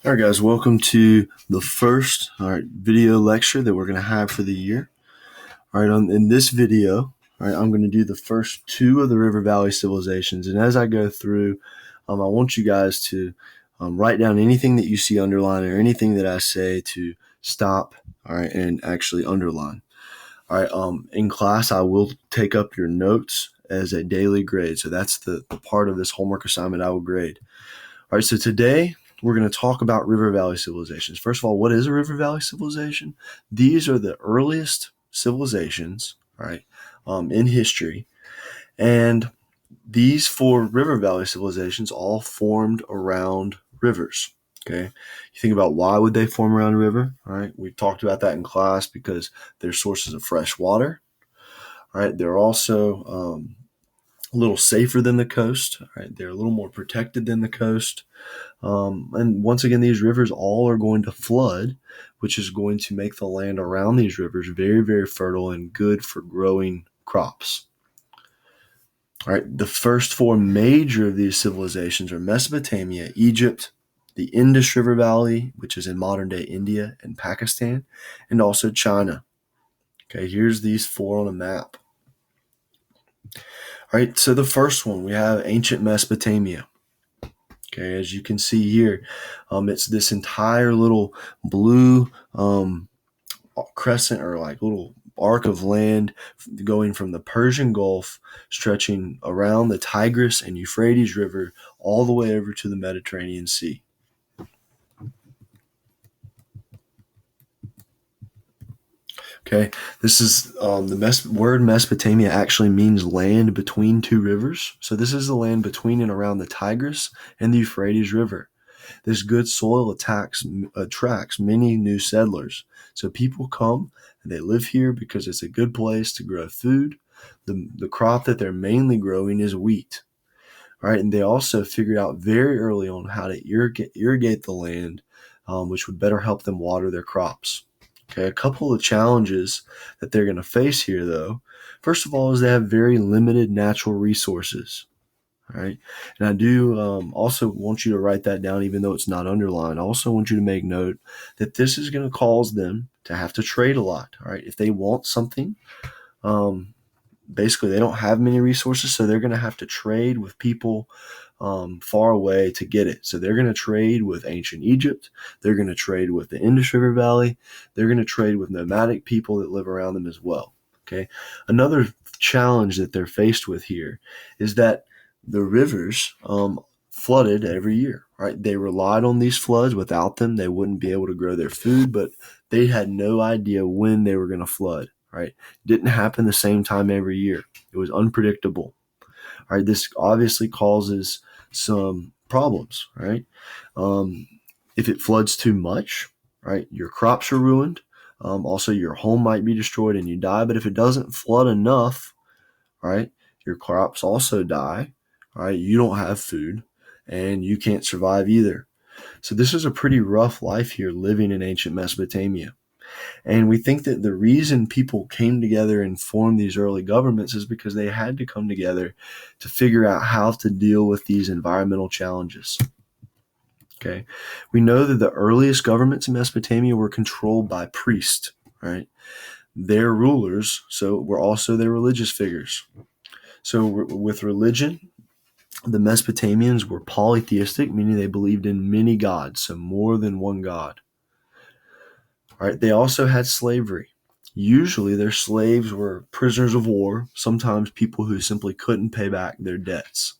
All right, guys, welcome to the first video lecture that we're going to have for the year. All right, in this video, I'm going to do the first two of the River Valley civilizations. And as I go through, I want you guys to write down anything that you see underlined or anything that I say to stop, and actually underline. All right, in class, I will take up your notes as a daily grade. So that's the part of this homework assignment I will grade. All right, so today we're going to talk about River Valley civilizations. First of all, what is a River Valley civilization? These are the earliest civilizations, in history. And these four River Valley civilizations all formed around rivers. Okay, you think about why would they form around a river? All right, we've talked about that in class because they're sources of fresh water. All right, they're also a little safer than the coast. All right, they're a little more protected than the coast. And once again, these rivers all are going to flood, which is going to make the land around these rivers very, very fertile and good for growing crops. All right, the first four major of these civilizations are Mesopotamia, Egypt, the Indus River Valley, which is in modern-day India and Pakistan, and also China. Okay, here's these four on a map. All right, so the first one, we have ancient Mesopotamia. Okay, as you can see here, it's this entire little blue crescent or like little arc of land going from the Persian Gulf, stretching around the Tigris and Euphrates River all the way over to the Mediterranean Sea. Okay, this is the word Mesopotamia actually means land between two rivers. So this is the land between and around the Tigris and the Euphrates River. This good soil attracts many new settlers. So people come and they live here because it's a good place to grow food. The crop that they're mainly growing is wheat. All right, and they also figured out very early on how to irrigate the land, which would better help them water their crops. Okay, a couple of challenges that they're going to face here, though. First of all, is they have very limited natural resources. All right, and I do also want you to write that down, even though it's not underlined. I also want you to make note that this is going to cause them to have to trade a lot. All right, if they want something, basically they don't have many resources, so they're going to have to trade with people far away to get it. So they're going to trade with ancient Egypt. They're going to trade with the Indus River Valley. They're going to trade with nomadic people that live around them as well. Okay. Another challenge that they're faced with here is that the rivers flooded every year, right? They relied on these floods. Without them, they wouldn't be able to grow their food, but they had no idea when they were going to flood, right? It didn't happen the same time every year. It was unpredictable. All right, this obviously causes some problems, right? If it floods too much, right, your crops are ruined. Also, your home might be destroyed and you die. But if it doesn't flood enough, right, your crops also die, right? You don't have food and you can't survive either. So this is a pretty rough life here living in ancient Mesopotamia. And we think that the reason people came together and formed these early governments is because they had to come together to figure out how to deal with these environmental challenges. Okay. We know that the earliest governments in Mesopotamia were controlled by priests, right? Their rulers, so were also their religious figures. So with religion, the Mesopotamians were polytheistic, meaning they believed in many gods, so more than one god. All right, they also had slavery. Usually their slaves were prisoners of war, sometimes people who simply couldn't pay back their debts.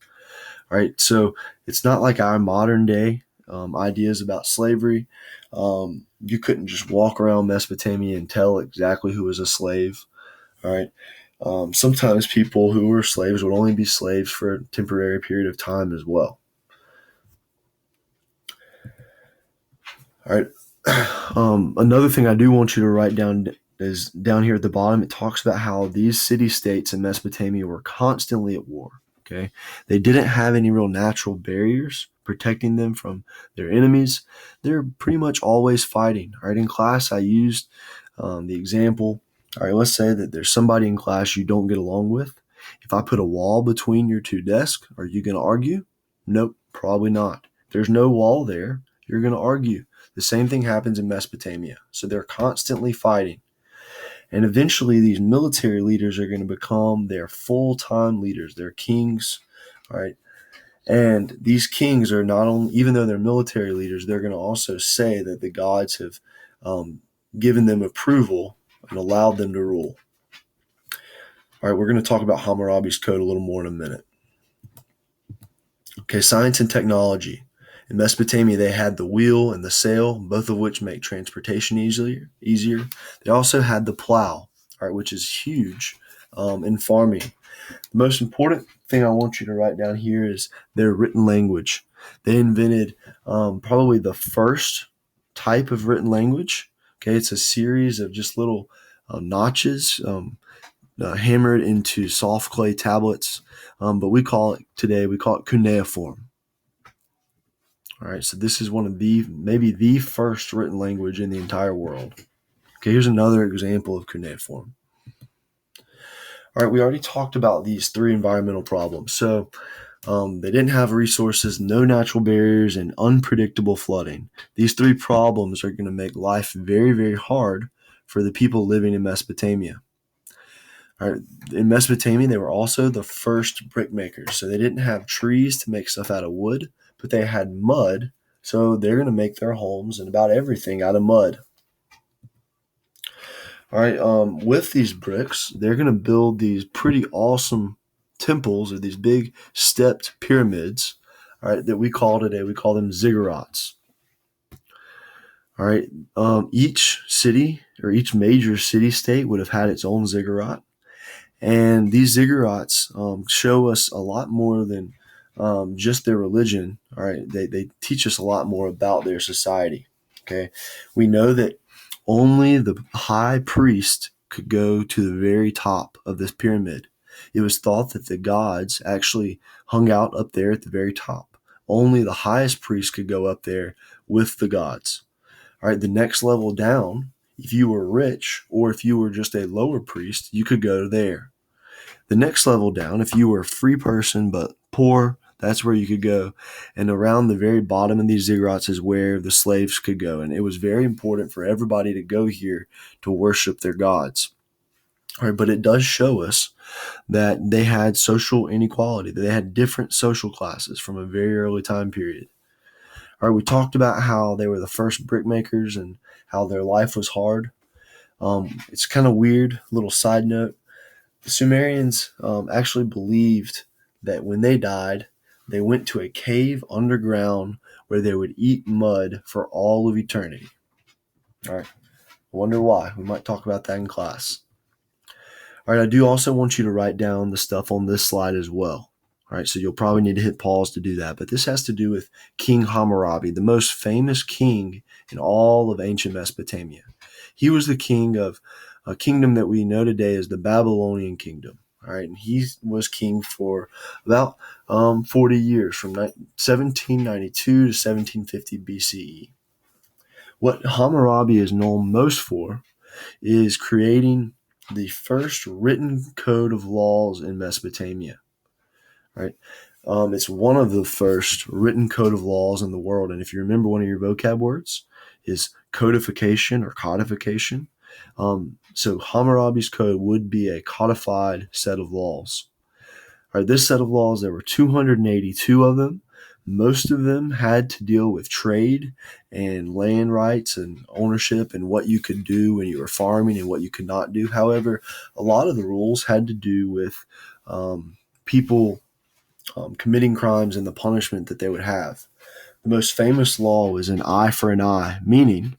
All right, so it's not like our modern day ideas about slavery. You couldn't just walk around Mesopotamia and tell exactly who was a slave. All right, sometimes people who were slaves would only be slaves for a temporary period of time as well. All right. Another thing I do want you to write down is down here at the bottom. It talks about how these city-states in Mesopotamia were constantly at war. Okay, they didn't have any real natural barriers protecting them from their enemies. They're pretty much always fighting. All right, in class I used the example. All right, let's say that there's somebody in class you don't get along with. If I put a wall between your two desks, are you going to argue? Nope, probably not. If there's no wall there, You're going to argue. The same thing happens in Mesopotamia. So they're constantly fighting. And eventually these military leaders are going to become their full-time leaders. They're kings, all right? And these kings are not only, even though they're military leaders, they're going to also say that the gods have given them approval and allowed them to rule. All right, we're going to talk about Hammurabi's code a little more in a minute. Okay, science and technology. In Mesopotamia, they had the wheel and the sail, both of which make transportation easier. They also had the plow, all right, which is huge in farming. The most important thing I want you to write down here is their written language. They invented probably the first type of written language. Okay, it's a series of just little notches hammered into soft clay tablets, but we call it cuneiform. All right, so this is one of maybe the first written language in the entire world. Okay, here's another example of cuneiform. All right, we already talked about these three environmental problems. So they didn't have resources, no natural barriers, and unpredictable flooding. These three problems are going to make life very, very hard for the people living in Mesopotamia. All right, in Mesopotamia, they were also the first brick makers. So they didn't have trees to make stuff out of wood, but they had mud. So they're going to make their homes and about everything out of mud. All right, with these bricks, they're going to build these pretty awesome temples or these big stepped pyramids, all right, that we call them ziggurats. All right, each city or each major city-state would have had its own ziggurat. And these ziggurats show us a lot more than just their religion. All right, they teach us a lot more about their society. Okay, we know that only the high priest could go to the very top of this pyramid. It was thought that the gods actually hung out up there at the very top. Only the highest priest could go up there with the gods. All right, the next level down, if you were rich or if you were just a lower priest, you could go there. The next level down, if you were a free person but poor, that's where you could go. And around the very bottom of these ziggurats is where the slaves could go. And it was very important for everybody to go here to worship their gods. All right, but it does show us that they had social inequality, that they had different social classes from a very early time period. All right, we talked about how they were the first brick makers and how their life was hard. It's kind of weird, little side note. The Sumerians actually believed that when they died, they went to a cave underground where they would eat mud for all of eternity. All right. I wonder why. We might talk about that in class. All right. I do also want you to write down the stuff on this slide as well. All right. So you'll probably need to hit pause to do that. But this has to do with King Hammurabi, the most famous king in all of ancient Mesopotamia. He was the king of a kingdom that we know today as the Babylonian kingdom. All right, and he was king for about 40 years, from 1792 to 1750 BCE. What Hammurabi is known most for is creating the first written code of laws in Mesopotamia. All right, it's one of the first written code of laws in the world, and if you remember one of your vocab words is codification or codification. So Hammurabi's code would be a codified set of laws. All right, this set of laws, there were 282 of them. Most of them had to deal with trade and land rights and ownership and what you could do when you were farming and what you could not do. However, a lot of the rules had to do with people committing crimes and the punishment that they would have. The most famous law was an eye for an eye, meaning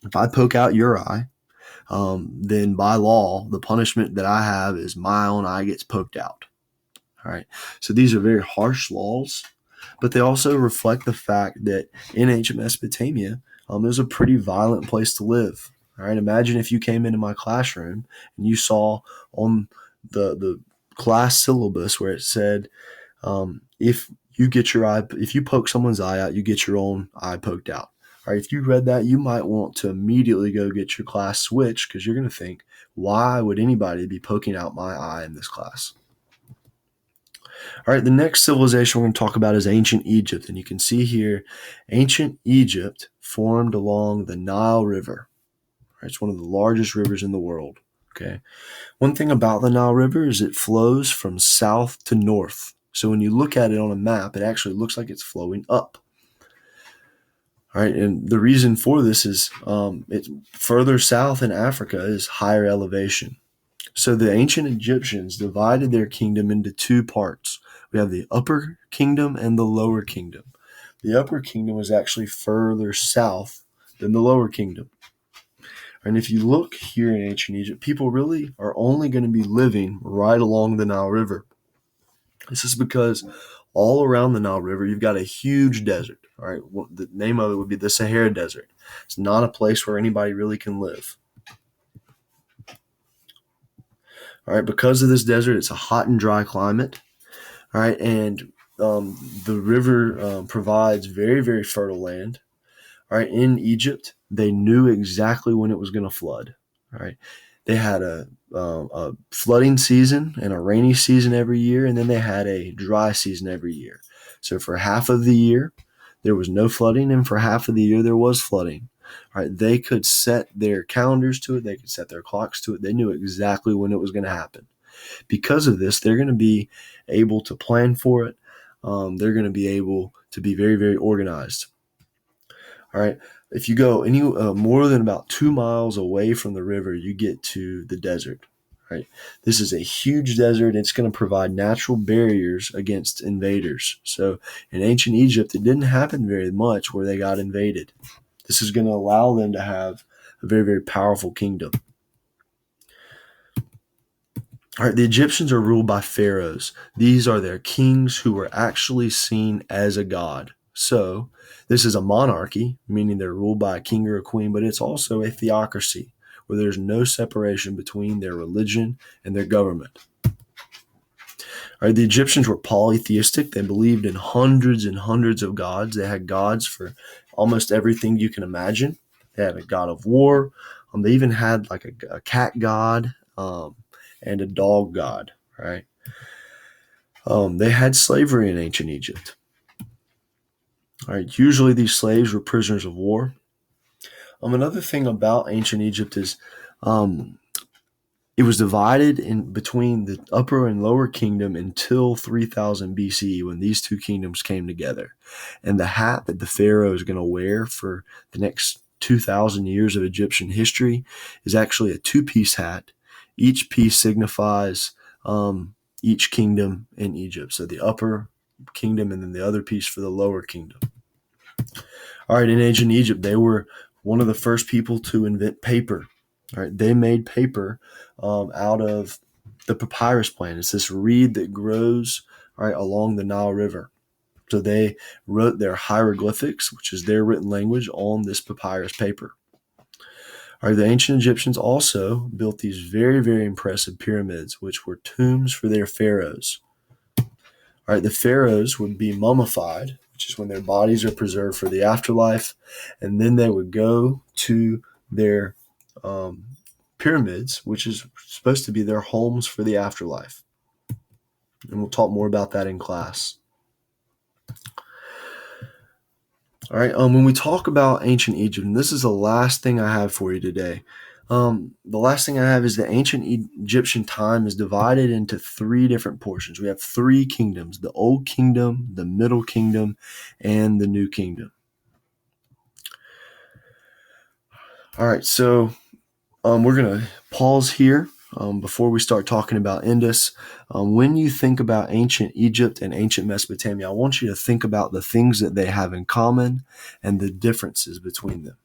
if I poke out your eye, then by law, the punishment that I have is my own eye gets poked out. All right. So these are very harsh laws, but they also reflect the fact that in ancient Mesopotamia, it was a pretty violent place to live. All right. Imagine if you came into my classroom and you saw on the class syllabus where it said, if you poke someone's eye out, you get your own eye poked out. All right, if you read that, you might want to immediately go get your class switched because you're going to think, why would anybody be poking out my eye in this class? All right, the next civilization we're going to talk about is ancient Egypt. And you can see here, ancient Egypt formed along the Nile River. Right, it's one of the largest rivers in the world. Okay. One thing about the Nile River is it flows from south to north. So when you look at it on a map, it actually looks like it's flowing up. All right, and the reason for this is it's further south in Africa is higher elevation. So the ancient Egyptians divided their kingdom into two parts. We have the upper kingdom and the lower kingdom. The upper kingdom was actually further south than the lower kingdom. And if you look here in ancient Egypt, people really are only going to be living right along the Nile River. This is because all around the Nile River, you've got a huge desert. All right, well, the name of it would be the Sahara Desert. It's not a place where anybody really can live. All right, because of this desert, it's a hot and dry climate. All right, and the river provides very, very fertile land. All right, in Egypt, they knew exactly when it was going to flood. All right, they had a flooding season and a rainy season every year, and then they had a dry season every year. So for half of the year, there was no flooding, and for half of the year, there was flooding. All right, they could set their calendars to it. They could set their clocks to it. They knew exactly when it was going to happen. Because of this, they're going to be able to plan for it. They're going to be able to be very, very organized. All right. If you go any more than about 2 miles away from the river, you get to the desert. Right. This is a huge desert. It's going to provide natural barriers against invaders. So in ancient Egypt, it didn't happen very much where they got invaded. This is going to allow them to have a very, very powerful kingdom. All right, the Egyptians are ruled by pharaohs. These are their kings who were actually seen as a god. So this is a monarchy, meaning they're ruled by a king or a queen, but it's also a theocracy where there's no separation between their religion and their government. All right, the Egyptians were polytheistic. They believed in hundreds and hundreds of gods. They had gods for almost everything you can imagine. They had a god of war. They even had like a cat god and a dog god, right? They had slavery in ancient Egypt. All right, usually these slaves were prisoners of war. Another thing about ancient Egypt is it was divided in between the upper and lower kingdom until 3000 BCE when these two kingdoms came together. And the hat that the pharaoh is going to wear for the next 2,000 years of Egyptian history is actually a two-piece hat. Each piece signifies each kingdom in Egypt. So the upper kingdom and then the other piece for the lower kingdom. All right, in ancient Egypt, they were one of the first people to invent paper. All right, they made paper out of the papyrus plant. It's this reed that grows right along the Nile River. So they wrote their hieroglyphics, which is their written language, on this papyrus paper. All right, the ancient Egyptians also built these very, very impressive pyramids, which were tombs for their pharaohs. All right, the pharaohs would be mummified, which is when their bodies are preserved for the afterlife, and then they would go to their pyramids, which is supposed to be their homes for the afterlife. And we'll talk more about that in class. All right, when we talk about ancient Egypt, and this is the last thing I have for you today. The last thing I have is the ancient Egyptian time is divided into three different portions. We have three kingdoms: the Old Kingdom, the Middle Kingdom, and the New Kingdom. All right, so we're going to pause here before we start talking about Indus. When you think about ancient Egypt and ancient Mesopotamia, I want you to think about the things that they have in common and the differences between them.